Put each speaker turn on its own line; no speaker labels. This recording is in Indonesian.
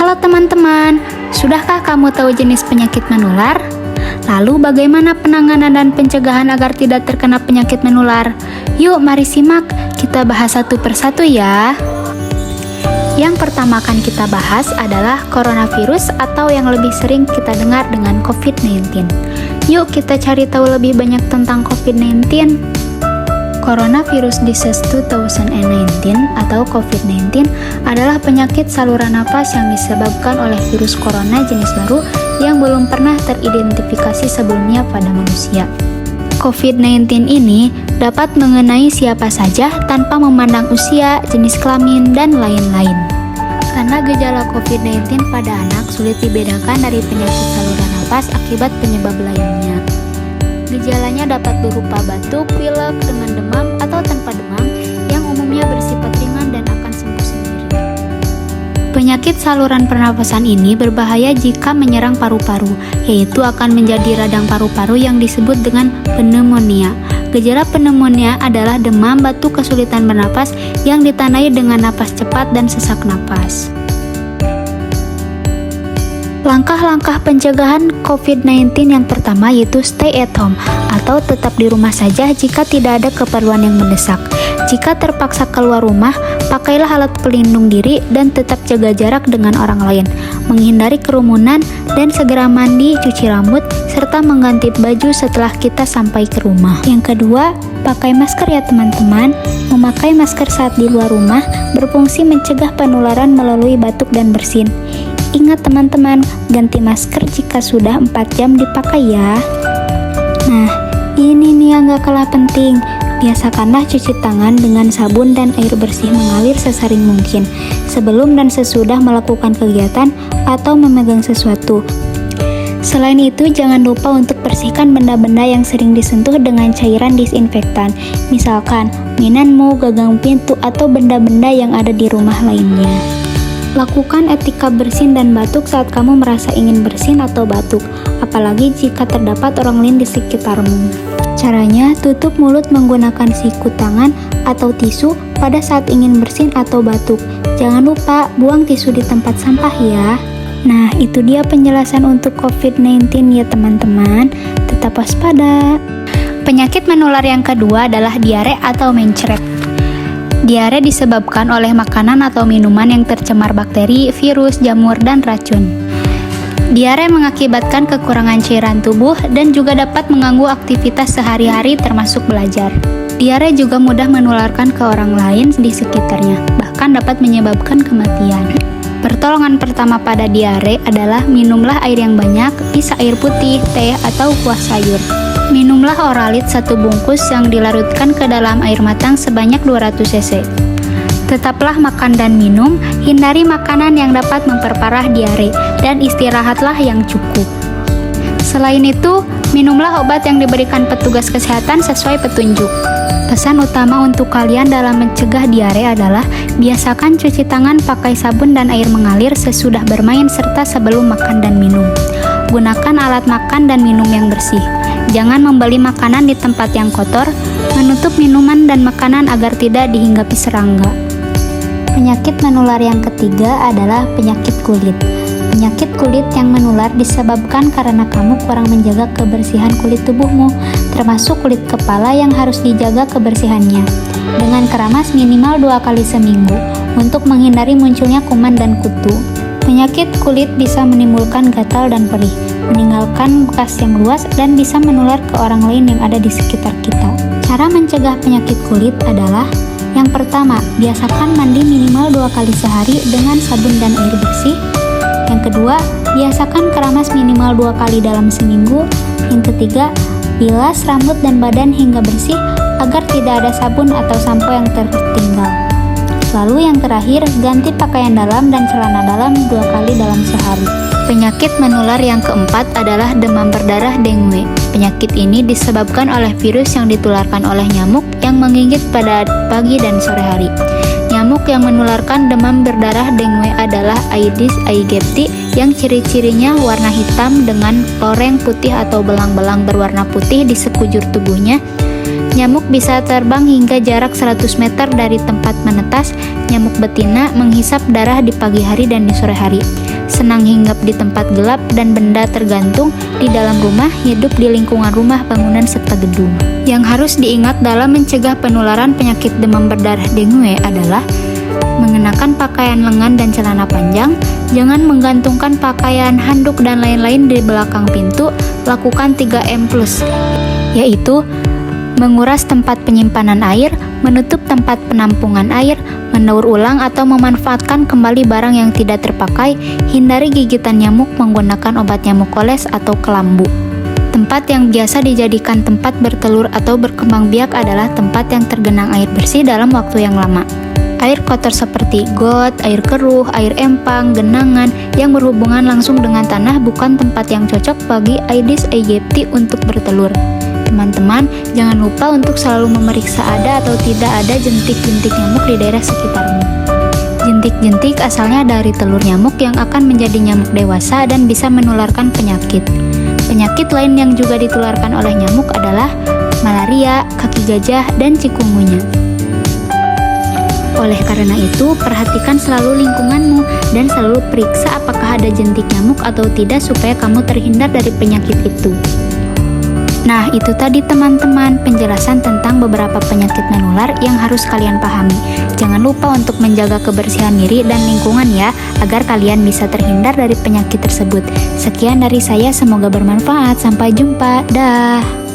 Halo teman-teman, sudahkah kamu tahu jenis penyakit menular? Lalu bagaimana penanganan dan pencegahan agar tidak terkena penyakit menular? Yuk mari simak, kita bahas satu persatu ya. Yang pertama akan kita bahas adalah coronavirus atau yang lebih sering kita dengar dengan COVID-19. Yuk kita cari tahu lebih banyak tentang COVID-19. Coronavirus Disease 2019 atau COVID-19 adalah penyakit saluran napas yang disebabkan oleh virus corona jenis baru yang belum pernah teridentifikasi sebelumnya pada manusia. COVID-19 ini dapat mengenai siapa saja tanpa memandang usia, jenis kelamin, dan lain-lain. Karena gejala COVID-19 pada anak sulit dibedakan dari penyakit saluran napas akibat penyebab lainnya. Gejalanya dapat berupa batuk, pilek dengan demam, atau tanpa demam yang umumnya bersifat ringan dan akan sembuh sendiri. Penyakit saluran pernapasan ini berbahaya jika menyerang paru-paru, yaitu akan menjadi radang paru-paru yang disebut dengan pneumonia. Gejala pneumonia adalah demam, batuk, kesulitan bernapas yang ditandai dengan napas cepat dan sesak napas. Langkah-langkah pencegahan COVID-19 yang pertama yaitu stay at home atau tetap di rumah saja jika tidak ada keperluan yang mendesak. Jika terpaksa keluar rumah, pakailah alat pelindung diri dan tetap jaga jarak dengan orang lain. Menghindari kerumunan dan segera mandi, cuci rambut, serta mengganti baju setelah kita sampai ke rumah. Yang kedua, pakai masker ya teman-teman. Memakai masker saat di luar rumah berfungsi mencegah penularan melalui batuk dan bersin. Ingat teman-teman, ganti masker jika sudah 4 jam dipakai ya. Nah, ini nih yang gak kalah penting. Biasakanlah cuci tangan dengan sabun dan air bersih mengalir sesering mungkin sebelum dan sesudah melakukan kegiatan atau memegang sesuatu. Selain itu, jangan lupa untuk bersihkan benda-benda yang sering disentuh dengan cairan disinfektan. Misalkan, mainanmu, gagang pintu, atau benda-benda yang ada di rumah lainnya. Lakukan etika bersin dan batuk saat kamu merasa ingin bersin atau batuk, apalagi jika terdapat orang lain di sekitarmu. Caranya, tutup mulut menggunakan siku tangan atau tisu pada saat ingin bersin atau batuk. Jangan lupa buang tisu di tempat sampah ya. Nah, itu dia penjelasan untuk COVID-19 ya teman-teman. Tetap waspada. Penyakit menular yang kedua adalah diare atau mencret. Diare disebabkan oleh makanan atau minuman yang tercemar bakteri, virus, jamur, dan racun. Diare mengakibatkan kekurangan cairan tubuh dan juga dapat mengganggu aktivitas sehari-hari termasuk belajar. Diare juga mudah menularkan ke orang lain di sekitarnya, bahkan dapat menyebabkan kematian. Pertolongan pertama pada diare adalah minumlah air yang banyak, bisa air putih, teh, atau kuah sayur. Minumlah Oralit 1 bungkus yang dilarutkan ke dalam air matang sebanyak 200 cc. Tetaplah makan dan minum, hindari makanan yang dapat memperparah diare, dan istirahatlah yang cukup. Selain itu, minumlah obat yang diberikan petugas kesehatan sesuai petunjuk. Pesan utama untuk kalian dalam mencegah diare adalah biasakan cuci tangan pakai sabun dan air mengalir sesudah bermain serta sebelum makan dan minum. Gunakan alat makan dan minum yang bersih. Jangan membeli makanan di tempat yang kotor, menutup minuman dan makanan agar tidak dihinggapi serangga. Penyakit menular yang ketiga adalah penyakit kulit. Penyakit kulit yang menular disebabkan karena kamu kurang menjaga kebersihan kulit tubuhmu, termasuk kulit kepala yang harus dijaga kebersihannya. Dengan keramas minimal 2 kali seminggu, untuk menghindari munculnya kuman dan kutu. Penyakit kulit bisa menimbulkan gatal dan perih, meninggalkan bekas yang luas, dan bisa menular ke orang lain yang ada di sekitar kita. Cara mencegah penyakit kulit adalah: yang pertama, biasakan mandi minimal 2 kali sehari dengan sabun dan air bersih. Yang kedua, biasakan keramas minimal 2 kali dalam seminggu. Yang ketiga, bilas rambut dan badan hingga bersih agar tidak ada sabun atau sampo yang tertinggal. Lalu yang terakhir, ganti pakaian dalam dan celana dalam 2 kali dalam sehari. Penyakit menular yang keempat adalah demam berdarah dengue. Penyakit ini disebabkan oleh virus yang ditularkan oleh nyamuk yang menggigit pada pagi dan sore hari. Nyamuk yang menularkan demam berdarah dengue adalah Aedes aegypti yang ciri-cirinya warna hitam dengan loreng putih atau belang-belang berwarna putih di sekujur tubuhnya. Nyamuk bisa terbang hingga jarak 100 meter dari tempat menetas. Nyamuk betina menghisap darah di pagi hari dan di sore hari. senang hinggap di tempat gelap dan benda tergantung di dalam rumah, hidup di lingkungan rumah, bangunan, serta gedung. Yang harus diingat dalam mencegah penularan penyakit demam berdarah dengue adalah mengenakan pakaian lengan dan celana panjang, jangan menggantungkan pakaian, handuk, dan lain-lain di belakang pintu, lakukan 3M+, yaitu menguras tempat penyimpanan air, menutup tempat penampungan air, mendaur ulang atau memanfaatkan kembali barang yang tidak terpakai, hindari gigitan nyamuk menggunakan obat nyamuk koles atau kelambu. Tempat yang biasa dijadikan tempat bertelur atau berkembang biak adalah tempat yang tergenang air bersih dalam waktu yang lama. Air kotor seperti got, air keruh, air empang, genangan yang berhubungan langsung dengan tanah bukan tempat yang cocok bagi Aedes aegypti untuk bertelur. Teman-teman, jangan lupa untuk selalu memeriksa ada atau tidak ada jentik-jentik nyamuk di daerah sekitarmu. Jentik-jentik asalnya dari telur nyamuk yang akan menjadi nyamuk dewasa dan bisa menularkan penyakit. Penyakit lain yang juga ditularkan oleh nyamuk adalah malaria, kaki gajah, dan cikungunya. Oleh karena itu, perhatikan selalu lingkunganmu dan selalu periksa apakah ada jentik nyamuk atau tidak supaya kamu terhindar dari penyakit itu. Nah, itu tadi teman-teman penjelasan tentang beberapa penyakit menular yang harus kalian pahami. Jangan lupa untuk menjaga kebersihan diri dan lingkungan ya, agar kalian bisa terhindar dari penyakit tersebut. Sekian dari saya, semoga bermanfaat. Sampai jumpa. Dah.